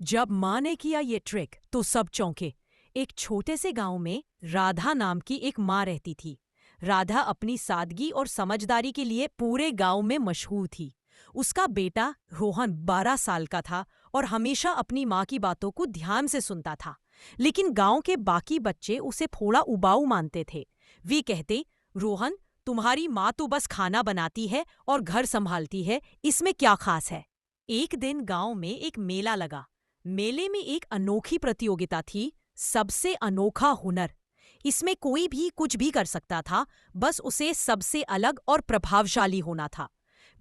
जब माँ ने किया ये ट्रिक तो सब चौंके। एक छोटे से गांव में राधा नाम की एक माँ रहती थी। राधा अपनी सादगी और समझदारी के लिए पूरे गांव में मशहूर थी। उसका बेटा रोहन 12 साल का था और हमेशा अपनी माँ की बातों को ध्यान से सुनता था। लेकिन गांव के बाकी बच्चे उसे थोड़ा उबाऊ मानते थे। वे कहते, रोहन, तुम्हारी माँ तो बस खाना बनाती है और घर संभालती है, इसमें क्या खास है। एक दिन गांव में एक मेला लगा। मेले में एक अनोखी प्रतियोगिता थी, सबसे अनोखा हुनर। इसमें कोई भी कुछ भी कर सकता था, बस उसे सबसे अलग और प्रभावशाली होना था।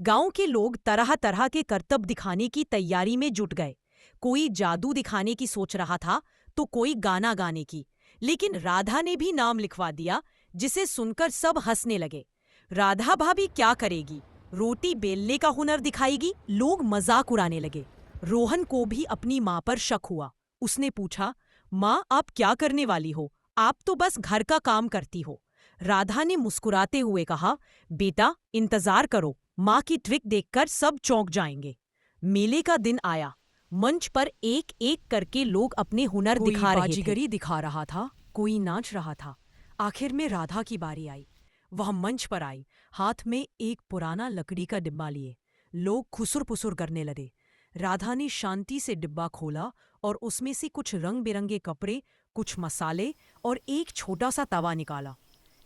गांव के लोग तरह तरह के करतब दिखाने की तैयारी में जुट गए। कोई जादू दिखाने की सोच रहा था तो कोई गाना गाने की। लेकिन राधा ने भी नाम लिखवा दिया, जिसे सुनकर सब हंसने लगे। राधा भाभी क्या करेगी? रोटी बेलने का हुनर दिखाएगी? लोग मजाक उड़ाने लगे। रोहन को भी अपनी माँ पर शक हुआ। उसने पूछा, माँ, आप क्या करने वाली हो? आप तो बस घर का काम करती हो। राधा ने मुस्कुराते हुए कहा, बेटा, इंतजार करो, माँ की ट्रिक देखकर सब चौंक जाएंगे। मेले का दिन आया। मंच पर एक एक करके लोग अपने हुनर दिखा रहे थे। कोई बाजीगरी दिखा रहा था, कोई नाच रहा था। आखिर में राधा की बारी आई। वह मंच पर आई, हाथ में एक पुराना लकड़ी का डिब्बा लिए। लोग खुसुर पुसुर करने लगे। राधा ने शांति से डिब्बा खोला और उसमें से कुछ रंग बिरंगे कपड़े, कुछ मसाले और एक छोटा सा तवा निकाला।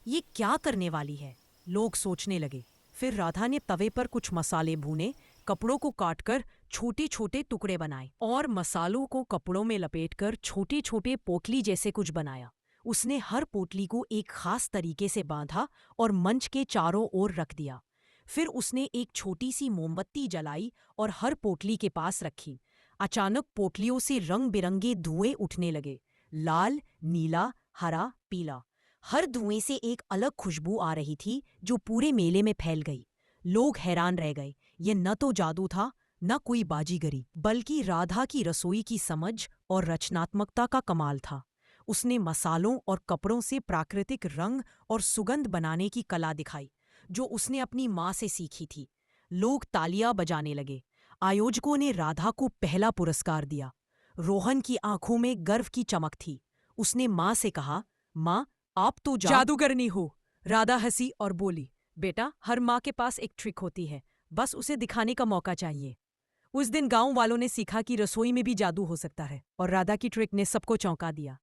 ये क्या करने वाली है? लोग सोचने लगे। फिर राधा ने तवे पर कुछ मसाले भूने, कपड़ों को काटकर छोटे छोटे टुकड़े बनाए और मसालों को कपड़ों में लपेटकर छोटे छोटे पोटली जैसे कुछ बनाया। उसने हर पोटली को एक खास तरीके से बांधा और मंच के चारों ओर रख दिया। फिर उसने एक छोटी सी मोमबत्ती जलाई और हर पोटली के पास रखी। अचानक पोटलियों से रंग बिरंगे धुएं उठने लगे, लाल, नीला, हरा, पीला। हर धुएं से एक अलग खुशबू आ रही थी जो पूरे मेले में फैल गई। लोग हैरान रह गए। ये न तो जादू था, न कोई बाजीगरी, बल्कि राधा की रसोई की समझ और रचनात्मकता का कमाल था। उसने मसालों और कपड़ों से प्राकृतिक रंग और सुगंध बनाने की कला दिखाई, जो उसने अपनी माँ से सीखी थी। लोग तालियां बजाने लगे। आयोजकों ने राधा को पहला पुरस्कार दिया। रोहन की आंखों में गर्व की चमक थी। उसने माँ से कहा, माँ, आप तो जादूगरनी हो। राधा हंसी और बोली, बेटा, हर माँ के पास एक ट्रिक होती है, बस उसे दिखाने का मौका चाहिए। उस दिन गांव वालों ने सीखा कि रसोई में भी जादू हो सकता है और राधा की ट्रिक ने सबको चौंका दिया।